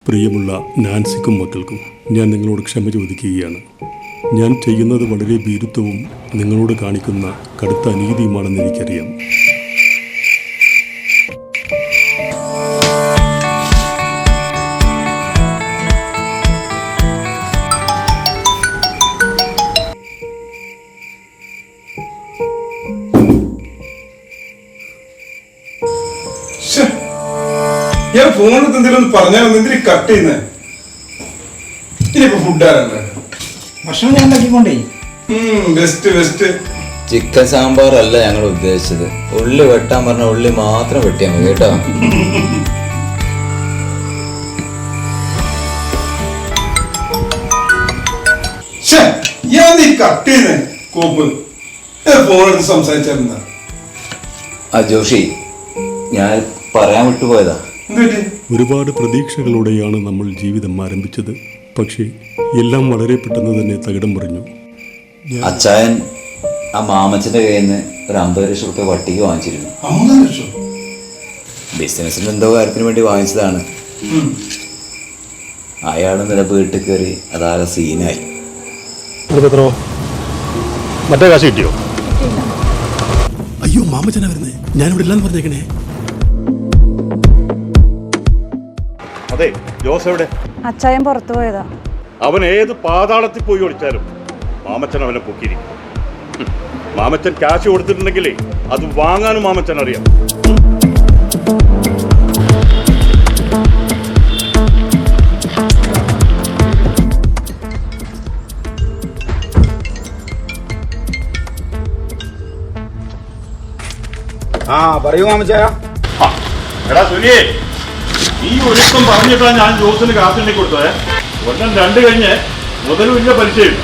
പ്രിയമുള്ള നാൻസിക്കും മക്കൾക്കും ഞാൻ നിങ്ങളോട് ക്ഷമ ചോദിക്കുകയാണ്. ഞാൻ ചെയ്യുന്നത് വളരെ ഭീരുത്വവും നിങ്ങളോട് കാണിക്കുന്ന കടുത്ത അനീതിയുമാണെന്ന് എനിക്കറിയാം. ഞാൻ ഫോണിൽ എന്തെങ്കിലും പറഞ്ഞാൽ എന്തിനു കട്ട് ചെയ്യുന്നേ? ഇനിയിപ്പോ ഫുഡ് ആരല്ലേ ഭക്ഷണം ഞാൻ ഉണ്ടാക്കിക്കൊണ്ടേ. Best best. ചിക്കൻ സാമ്പാർ അല്ല ഞങ്ങൾ ഉദ്ദേശിച്ചത്. ഉള്ളി വെട്ടാൻ പറഞ്ഞ ഉള്ളി മാത്രം വെട്ടിയാൽ മതി കേട്ടോ. കട്ട് ചെയ്യുന്നേ കോപ്പ് ഫോണെടുത്ത് സംസാരിച്ചാലെന്താ? ആ ജോഷി, ഞാൻ പറയാൻ വിട്ടുപോയതാ. ഒരുപാട് പ്രതീക്ഷകളോടെയാണ് നമ്മൾ ജീവിതം ആരംഭിച്ചത്. പക്ഷേ എല്ലാം വളരെ പെട്ടെന്ന് തന്നെ തകിടം മറിഞ്ഞു. അച്ചായൻ ആ മാമച്ചന്റെ കയ്യിൽ നിന്ന് ഒരു 50 ലക്ഷം റുപ്യ വട്ടിക്ക് വാങ്ങിച്ചിരുന്നു. ബിസിനസിന്റെ എന്തോ കാര്യത്തിന് വേണ്ടി വാങ്ങിച്ചതാണ്. അയാൾ നില വീട്ടിൽ കയറി അതാകെ സീനായി. മറ്റേ കാശ് കിട്ടിയോ? അയ്യോ, മാമച്ചനാ വരുന്നേ. ഞാനിവിടെ ഇല്ലാന്ന് പറഞ്ഞേക്കണേ. അതെ, ജോസ് എവിടെ? അച്ചായൻ പുറത്തു പോയതാ. അവൻ ഏത് പാതാളത്തിൽ പോയി ഒളിച്ചാലും മാമച്ചൻ അവനെ പൊക്കിയിരിക്കും. മാമച്ചൻ ക്യാഷ് കൊടുത്തിട്ടുണ്ടെങ്കിലേ അത് വാങ്ങാനും മാമച്ചൻ അറിയാം. പറയൂ മാമച്ചായ. എടാ സുനിയേ, ഈ ഒരുക്കം പറഞ്ഞിട്ടാണ് ഞാൻ ജോസിന് കാശുണ്ടി കൊടുത്തത്. 1-2 കഴിഞ്ഞ് മുതലും ഇല്ല, പരിചയമില്ല.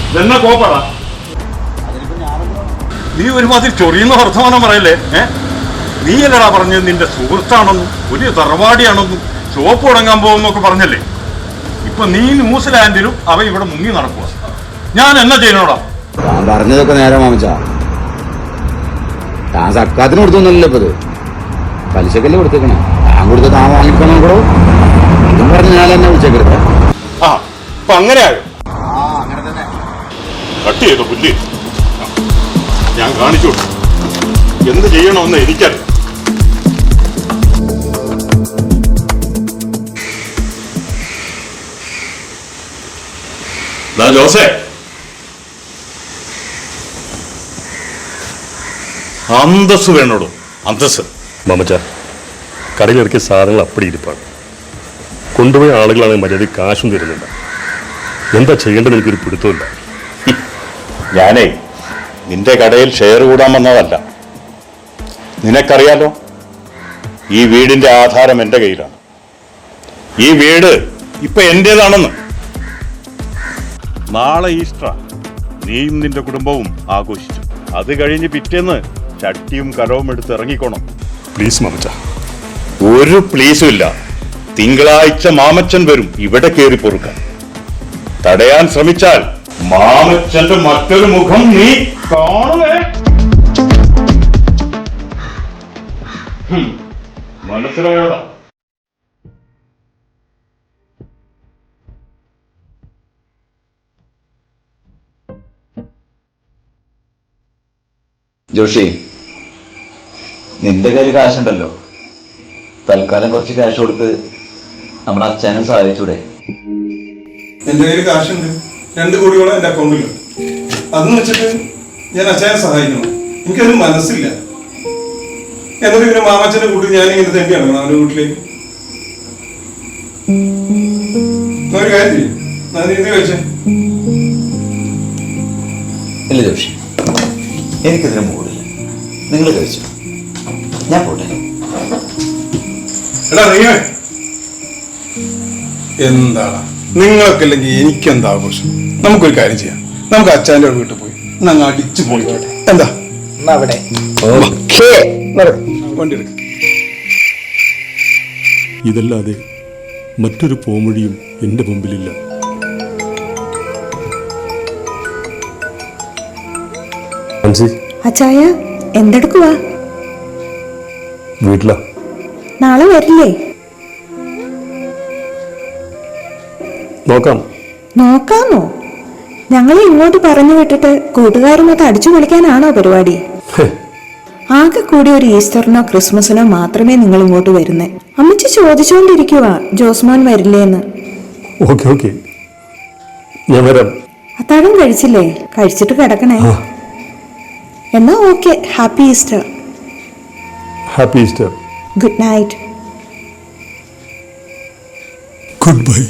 ഇതെന്നാ കോപ്പടാ? നീ ഒരുമാതിരി ചൊറിയുന്ന വർത്തമാനം പറയല്ലേ. നീ അല്ലടാ പറഞ്ഞത് നിന്റെ സുഹൃത്താണെന്നും വലിയ തറവാടിയാണെന്നും ഷോപ്പ് തുടങ്ങാൻ പോകുന്നൊക്കെ പറഞ്ഞല്ലേ. ഇപ്പൊ നീ ന്യൂസിലാൻഡിലും അവ ഇവിടെ മുങ്ങി നടക്കുക. ഞാൻ എന്നാ ചെയ്യണോടാ? താൻ പറഞ്ഞതൊക്കെ നേരെ മാമച്ച. താൻ സക്കാത്തിന് കൊടുത്തൊന്നുമല്ലോ ഇപ്പത്, പലിശക്കല്ലേ കൊടുത്തേക്കണേ. താൻ കൊടുത്ത് താൻ വാങ്ങിക്കണം കൂടോ. ഇതും പറഞ്ഞ് ഞാൻ എന്നെ വിളിച്ചേക്കരുത്. അപ്പൊ അങ്ങനെയായോ? കട്ട് ചെയ്തോ പുല്ല്. ഞാൻ കാണിച്ചു എന്ത് ചെയ്യണമെന്ന് എനിക്കറിയാം. ജോസേ, അന്തസ് വേണോടോ, അന്തസ്. മാമച്ച, കടയിലിറക്കിയ സാധനങ്ങൾ അപ്പടി ഇരിപ്പാണ്. കൊണ്ടുപോയ ആളുകളാണെങ്കിൽ മര്യാദ കാശും തരുന്നില്ല. എന്താ ചെയ്യേണ്ടത് എനിക്കൊരു പിടുത്തമില്ല. ഞാനേ നിന്റെ കടയിൽ ഷെയർ കൂടാൻ വന്നതല്ല. നിനക്കറിയാലോ, ഈ വീടിന്റെ ആധാരം എൻ്റെ കയ്യിലാണ്. ഈ വീട് ഇപ്പൊ എന്റേതാണെന്ന്. നാളെ ഈസ്റ്റർ നീയും നിന്റെ കുടുംബവും ആഘോഷിച്ചു. അത് കഴിഞ്ഞ് പിറ്റേന്ന് ചട്ടിയും കലവും എടുത്ത് ഇറങ്ങിക്കോണം. പ്ലീസ് മാമച്ച. ഒരു പ്ലീസും ഇല്ല. തിങ്കളാഴ്ച മാമച്ചൻ വരും ഇവിടെ കയറി പൊറുക്കാൻ. തടയാൻ ശ്രമിച്ചാൽ മാമച്ചന്റെ മറ്റൊരു മുഖം നീ കാണുവേ. മനസ്സിലായോടാ? ജോഷി, നിന്റെ കയ്യിൽ കാശുണ്ടല്ലോ. തൽക്കാലം കുറച്ച് ക്യാഷ് കൊടുത്ത് നമ്മുടെ അച്ഛനും സഹായിച്ചൂടെ? എന്റെ കയ്യിൽ കാശുണ്ട്. 2 കോടിയോളം എന്റെ അക്കൗണ്ടിലും. അതെന്ന് വെച്ചിട്ട് ഞാൻ അച്ഛനെ സഹായിക്കണം. എനിക്കത് മനസ്സില്ല. എന്നിട്ട് പിന്നെ മാമച്ചന്റെ കൂട്ടി ഞാൻ ഇങ്ങനെ തന്നെയാണ് അവന്റെ വീട്ടിലേക്ക്. ഒരു കാര്യം ചെയ്യും, ഞാൻ എഴുതി വെച്ചേ. ഇല്ല ജോഷി, എനിക്കിതിന് മൂടില്ല. നിങ്ങൾ കഴിച്ചു, ഞാൻ പോട്ടെ. എടാ നീ എന്താണ് നിങ്ങളൊക്കെ ഇല്ലെങ്കിൽ എനിക്കെന്താ ആഘോഷം? നമുക്കൊരു കാര്യം ചെയ്യാം. നമുക്ക് അച്ഛൻ്റെ വീട്ടിൽ പോയി അങ്ങ് അടിച്ചു പൊളിക്കട്ടെ. എന്താ അവിടെ വണ്ടി എടുക്ക. ഇതല്ലാതെ മറ്റൊരു പോംവഴിയും എൻ്റെ മുമ്പിലില്ല. അച്ചായ എന്തെടുക്കുവാ? വീട്ടിലാ. നാളെ വരില്ലേ? നോക്കാം. നോക്കാമോ? ഞങ്ങളെ ഇങ്ങോട്ട് പറഞ്ഞു വിട്ടിട്ട് കൂട്ടുകാരുമൊത്ത് അടിച്ചു പൊളിക്കാനാണോ പരിപാടി? ആകെ കൂടി ഒരു ഈസ്റ്ററിനോ ക്രിസ്മസിനോ മാത്രമേ നിങ്ങൾ ഇങ്ങോട്ട് വരുന്നേ. അമ്മച്ചി ചോദിച്ചുകൊണ്ടിരിക്കുവാ ജോസ്മോൻ വരില്ലേന്ന്. ഓക്കെ, ഞാൻ വരാം. അത്താഴം കഴിച്ചില്ലേ? കഴിച്ചിട്ട് കിടക്കണേ. എന്നാ okay, happy Easter. Happy Easter. Good night. Good bye.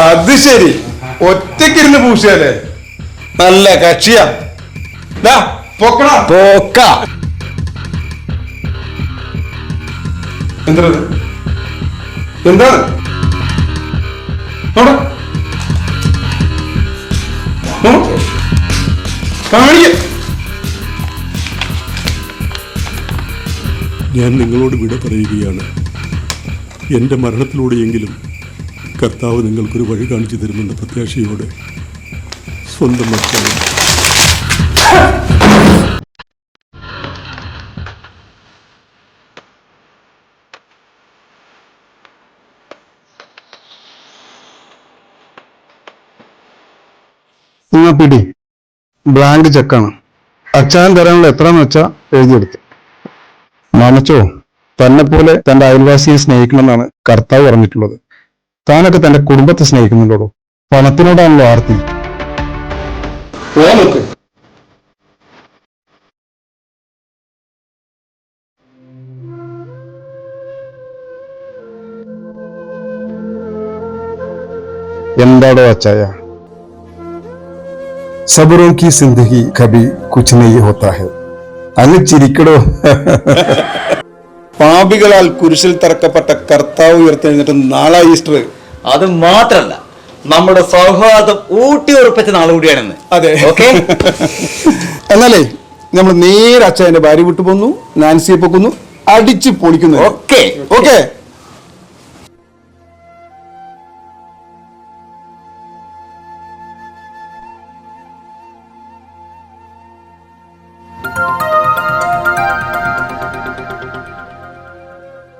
അത് ശരി, ഒറ്റക്കിരുന്ന് പൂശിയാലേ? നല്ല കക്ഷിയാ. പോക്കടാ പോക്ക. എന്താണ് എന്താണ് കാണിക്ക. ഞാൻ നിങ്ങളോട് വിട പറയുകയാണ്. എൻ്റെ മരണത്തിലൂടെയെങ്കിലും കർത്താവ് നിങ്ങൾക്കൊരു വഴി കാണിച്ചു തരുമെന്ന പ്രത്യാശയോടെ, സ്വന്തം മക്കളെ. പിടി ബ്ലാങ്ക് ചെക്കാണ്. അച്ഛൻ തരാനുള്ള എത്രയെന്ന് വെച്ചാ എഴുതിയെടുത്ത്. മാമച്ചോ, തന്നെ പോലെ തന്റെ അയൽവാസിയെ സ്നേഹിക്കണമെന്നാണ് കർത്താവ് പറഞ്ഞിട്ടുള്ളത്. താനൊക്കെ തന്റെ കുടുംബത്തെ സ്നേഹിക്കുന്നുണ്ടോ? പണത്തിനോടാണല്ലോ ആർത്തി. നോക്ക്, എന്താടോ അച്ചായ? സബറോं की जिंदगी कभी कुछ नहीं होता है. അങ്ങ് ചിരിക്കടോ. പാപികളാൽ കുരിശിൽ തറക്കപ്പെട്ട കർത്താവ് ഉയർത്തെഴുന്നിട്ട് നാളെ ഈസ്റ്റർ. അത് മാത്രല്ല, നമ്മുടെ സൗഹാർദ്ദം ഊട്ടിയുറപ്പിച്ച നാൾ കൂടിയാണെന്ന്. അതെ, ഓക്കെ. എന്നാലേ നമ്മൾ നേരെ അച്ചായന്റെ ഭാര്യ വിട്ടു പോന്നു, നാൻസിയെ പൊക്കുന്നു, അടിച്ച് പൊളിക്കുന്നു. ഓക്കെ. ഓക്കെ.